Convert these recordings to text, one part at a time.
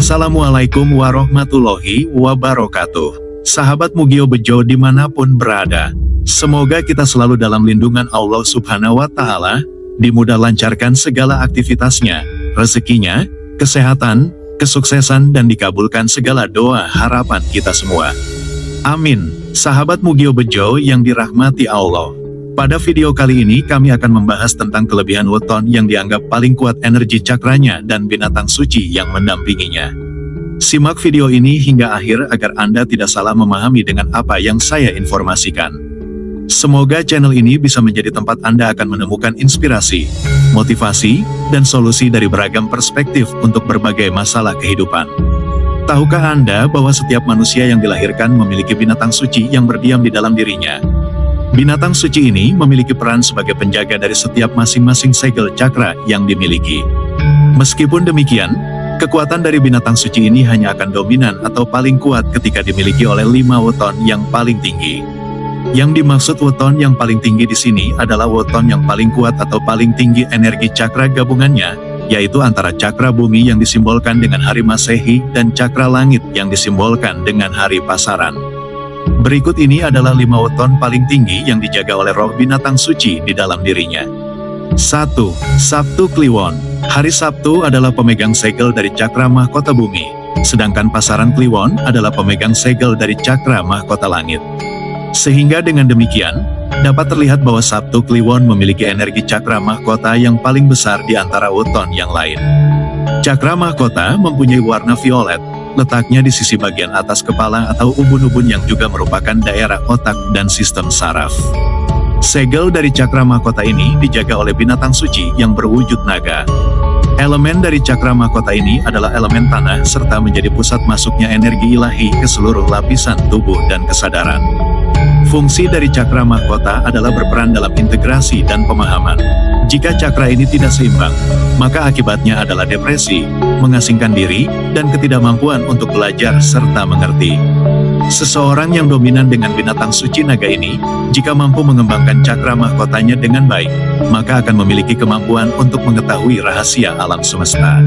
Assalamualaikum warahmatullahi wabarakatuh. Sahabat Mugio Bejo dimanapun berada, semoga kita selalu dalam lindungan Allah Subhanahu wa Ta'ala, dimudah lancarkan segala aktivitasnya, rezekinya, kesehatan, kesuksesan, dan dikabulkan segala doa harapan kita semua. Amin. Sahabat Mugio Bejo yang dirahmati Allah, pada video kali ini kami akan membahas tentang kelebihan weton yang dianggap paling kuat energi cakranya dan binatang suci yang mendampinginya. Simak video ini hingga akhir agar Anda tidak salah memahami dengan apa yang saya informasikan. Semoga channel ini bisa menjadi tempat Anda akan menemukan inspirasi, motivasi, dan solusi dari beragam perspektif untuk berbagai masalah kehidupan. Tahukah Anda bahwa setiap manusia yang dilahirkan memiliki binatang suci yang berdiam di dalam dirinya? Binatang suci ini memiliki peran sebagai penjaga dari setiap masing-masing segel cakra yang dimiliki. Meskipun demikian, kekuatan dari binatang suci ini hanya akan dominan atau paling kuat ketika dimiliki oleh 5 weton yang paling tinggi. Yang dimaksud weton yang paling tinggi di sini adalah weton yang paling kuat atau paling tinggi energi cakra gabungannya, yaitu antara cakra bumi yang disimbolkan dengan hari Masehi dan cakra langit yang disimbolkan dengan hari pasaran. Berikut ini adalah 5 weton paling tinggi yang dijaga oleh roh binatang suci di dalam dirinya. 1. Sabtu Kliwon. Hari Sabtu adalah pemegang segel dari cakra mahkota bumi, sedangkan pasaran Kliwon adalah pemegang segel dari cakra mahkota langit. Sehingga dengan demikian, dapat terlihat bahwa Sabtu Kliwon memiliki energi cakra mahkota yang paling besar di antara weton yang lain. Cakra mahkota mempunyai warna violet, letaknya di sisi bagian atas kepala atau ubun-ubun yang juga merupakan daerah otak dan sistem saraf. Segel dari cakra mahkota ini dijaga oleh binatang suci yang berwujud naga. Elemen dari cakra mahkota ini adalah elemen tanah serta menjadi pusat masuknya energi ilahi ke seluruh lapisan tubuh dan kesadaran. Fungsi dari cakra mahkota adalah berperan dalam integrasi dan pemahaman. Jika cakra ini tidak seimbang, maka akibatnya adalah depresi, mengasingkan diri, dan ketidakmampuan untuk belajar serta mengerti. Seseorang yang dominan dengan binatang suci naga ini, jika mampu mengembangkan cakra mahkotanya dengan baik, maka akan memiliki kemampuan untuk mengetahui rahasia alam semesta.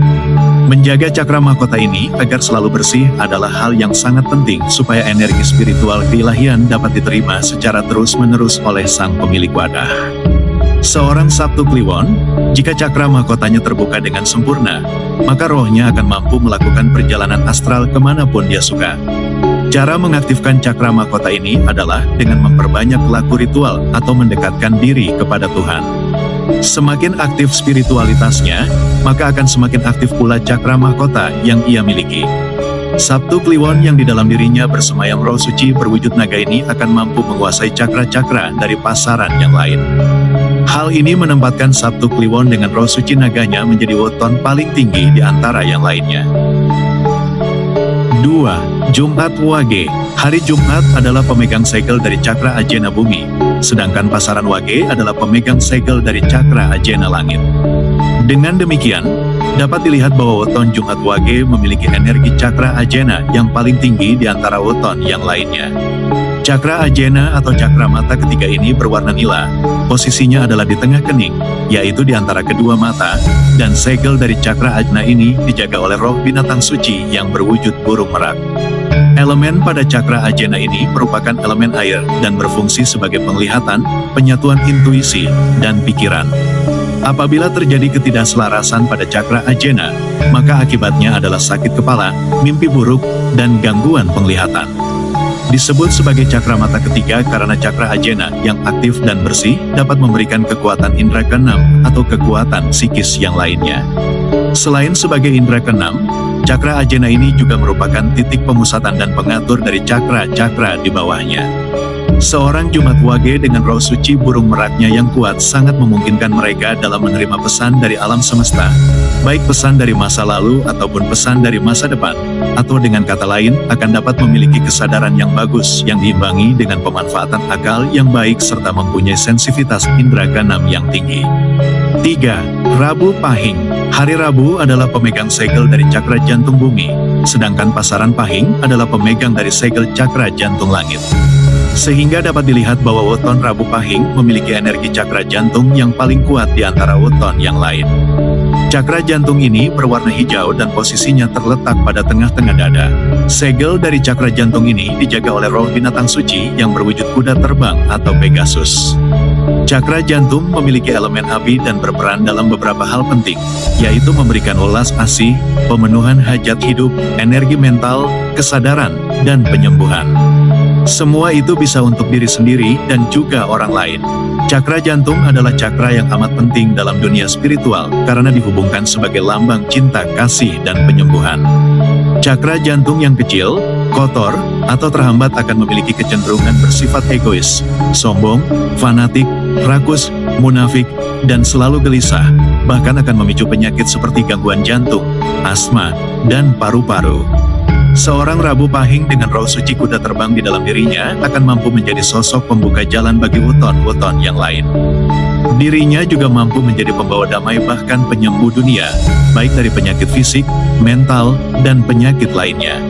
Menjaga cakra mahkota ini agar selalu bersih adalah hal yang sangat penting supaya energi spiritual keilahian dapat diterima secara terus-menerus oleh sang pemilik wadah. Seorang Sabtu Kliwon, jika cakra mahkotanya terbuka dengan sempurna, maka rohnya akan mampu melakukan perjalanan astral kemanapun dia suka. Cara mengaktifkan cakra mahkota ini adalah dengan memperbanyak laku ritual atau mendekatkan diri kepada Tuhan. Semakin aktif spiritualitasnya, maka akan semakin aktif pula cakra mahkota yang ia miliki. Sabtu Kliwon yang di dalam dirinya bersemayam roh suci berwujud naga ini akan mampu menguasai cakra-cakra dari pasaran yang lain. Hal ini menempatkan Sabtu Kliwon dengan roh suci naganya menjadi weton paling tinggi di antara yang lainnya. 2. Jumat Wage. Hari Jumat adalah pemegang segel dari cakra ajena bumi, sedangkan pasaran Wage adalah pemegang segel dari cakra ajena langit. Dengan demikian, dapat dilihat bahwa weton Jumat Wage memiliki energi cakra ajena yang paling tinggi di antara weton yang lainnya. Cakra ajena atau cakra mata ketiga ini berwarna nila, posisinya adalah di tengah kening, yaitu di antara kedua mata, dan segel dari cakra ajna ini dijaga oleh roh binatang suci yang berwujud burung merak. Elemen pada cakra ajena ini merupakan elemen air dan berfungsi sebagai penglihatan, penyatuan intuisi, dan pikiran. Apabila terjadi ketidakselarasan pada cakra ajena, maka akibatnya adalah sakit kepala, mimpi buruk, dan gangguan penglihatan. Disebut sebagai cakra mata ketiga karena cakra ajena yang aktif dan bersih dapat memberikan kekuatan indera keenam atau kekuatan psikis yang lainnya. Selain sebagai indera keenam, cakra ajena ini juga merupakan titik pemusatan dan pengatur dari cakra-cakra di bawahnya. Seorang Jumat Wage dengan roh suci burung meraknya yang kuat sangat memungkinkan mereka dalam menerima pesan dari alam semesta, baik pesan dari masa lalu ataupun pesan dari masa depan, atau dengan kata lain akan dapat memiliki kesadaran yang bagus yang diimbangi dengan pemanfaatan akal yang baik serta mempunyai sensitivitas indera keenam yang tinggi. 3. Rabu Pahing. Hari Rabu adalah pemegang segel dari cakra jantung bumi, sedangkan pasaran Pahing adalah pemegang dari segel cakra jantung langit. Sehingga dapat dilihat bahwa weton Rabu Pahing memiliki energi cakra jantung yang paling kuat di antara weton yang lain. Cakra jantung ini berwarna hijau dan posisinya terletak pada tengah-tengah dada. Segel dari cakra jantung ini dijaga oleh roh binatang suci yang berwujud kuda terbang atau Pegasus. Cakra jantung memiliki elemen api dan berperan dalam beberapa hal penting, yaitu memberikan welas asih, pemenuhan hajat hidup, energi mental, kesadaran, dan penyembuhan. Semua itu bisa untuk diri sendiri dan juga orang lain. Cakra jantung adalah cakra yang amat penting dalam dunia spiritual karena dihubungkan sebagai lambang cinta, kasih, dan penyembuhan. Cakra jantung yang kecil, kotor, atau terhambat akan memiliki kecenderungan bersifat egois, sombong, fanatik, rakus, munafik, dan selalu gelisah, bahkan akan memicu penyakit seperti gangguan jantung, asma, dan paru-paru. Seorang Rabu Pahing dengan roh suci kuda terbang di dalam dirinya akan mampu menjadi sosok pembuka jalan bagi weton-weton yang lain. Dirinya juga mampu menjadi pembawa damai bahkan penyembuh dunia, baik dari penyakit fisik, mental, dan penyakit lainnya.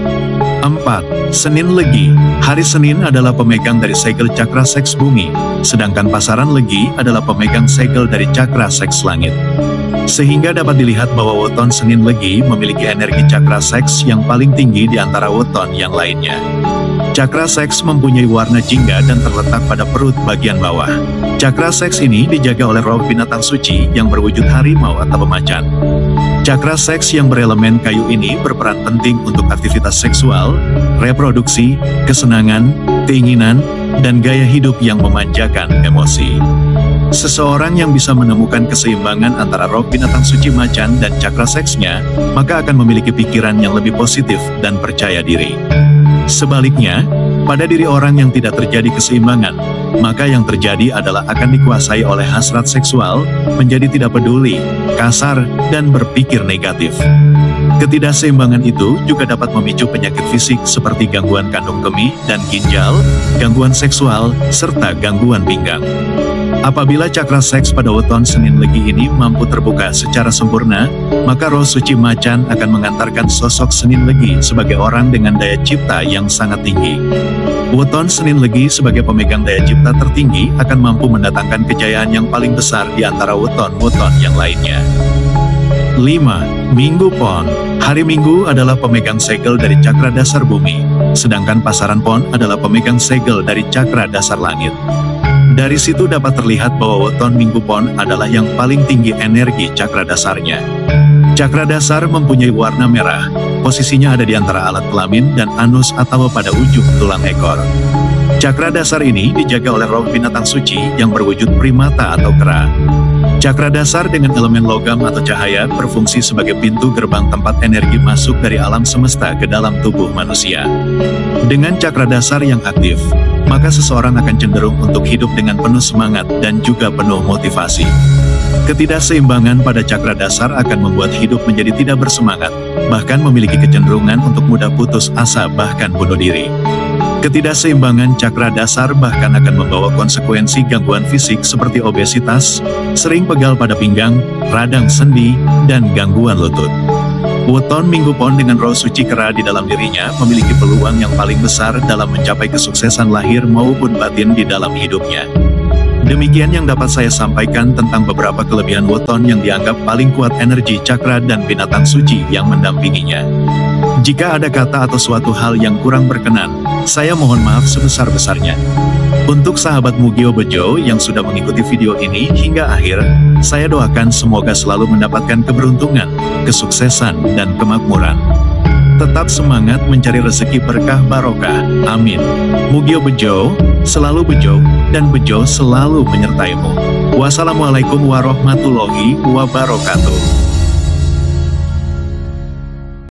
4. Senin Legi. Hari Senin adalah pemegang dari segel cakra seks bumi, sedangkan pasaran Legi adalah pemegang segel dari cakra seks langit. Sehingga dapat dilihat bahwa weton Senin Legi memiliki energi cakra seks yang paling tinggi di antara weton yang lainnya. Cakra seks mempunyai warna jingga dan terletak pada perut bagian bawah. Cakra seks ini dijaga oleh roh binatang suci yang berwujud harimau atau pemacan. Cakra seks yang berelemen kayu ini berperan penting untuk aktivitas seksual, reproduksi, kesenangan, keinginan, dan gaya hidup yang memanjakan emosi. Seseorang yang bisa menemukan keseimbangan antara roh binatang suci macan dan cakra seksnya, maka akan memiliki pikiran yang lebih positif dan percaya diri. Sebaliknya, pada diri orang yang tidak terjadi keseimbangan, maka yang terjadi adalah akan dikuasai oleh hasrat seksual, menjadi tidak peduli, kasar, dan berpikir negatif. Ketidakseimbangan itu juga dapat memicu penyakit fisik seperti gangguan kandung kemih dan ginjal, gangguan seksual, serta gangguan pinggang. Apabila cakra seks pada weton Senin Legi ini mampu terbuka secara sempurna, maka roh suci macan akan mengantarkan sosok Senin Legi sebagai orang dengan daya cipta yang sangat tinggi. Weton Senin Legi sebagai pemegang daya cipta tertinggi akan mampu mendatangkan kejayaan yang paling besar di antara weton-weton yang lainnya. 5. Minggu Pon. Hari Minggu adalah pemegang segel dari cakra dasar bumi, sedangkan pasaran Pon adalah pemegang segel dari cakra dasar langit. Dari situ dapat terlihat bahwa weton Minggu Pon adalah yang paling tinggi energi cakra dasarnya. Cakra dasar mempunyai warna merah, posisinya ada di antara alat kelamin dan anus atau pada ujung tulang ekor. Cakra dasar ini dijaga oleh roh binatang suci yang berwujud primata atau kera. Cakra dasar dengan elemen logam atau cahaya berfungsi sebagai pintu gerbang tempat energi masuk dari alam semesta ke dalam tubuh manusia. Dengan cakra dasar yang aktif, maka seseorang akan cenderung untuk hidup dengan penuh semangat dan juga penuh motivasi. Ketidakseimbangan pada cakra dasar akan membuat hidup menjadi tidak bersemangat, bahkan memiliki kecenderungan untuk mudah putus asa bahkan bunuh diri. Ketidakseimbangan cakra dasar bahkan akan membawa konsekuensi gangguan fisik seperti obesitas, sering pegal pada pinggang, radang sendi, dan gangguan lutut. Weton Minggu Pon dengan roh suci kera di dalam dirinya memiliki peluang yang paling besar dalam mencapai kesuksesan lahir maupun batin di dalam hidupnya. Demikian yang dapat saya sampaikan tentang beberapa kelebihan weton yang dianggap paling kuat energi cakra dan binatang suci yang mendampinginya. Jika ada kata atau suatu hal yang kurang berkenan, saya mohon maaf sebesar-besarnya. Untuk sahabat Mugio Bejo yang sudah mengikuti video ini hingga akhir, saya doakan semoga selalu mendapatkan keberuntungan, kesuksesan, dan kemakmuran. Tetap semangat mencari rezeki berkah barokah. Amin. Mugio Bejo, selalu bejo, dan bejo selalu menyertaimu. Wassalamualaikum warahmatullahi wabarakatuh.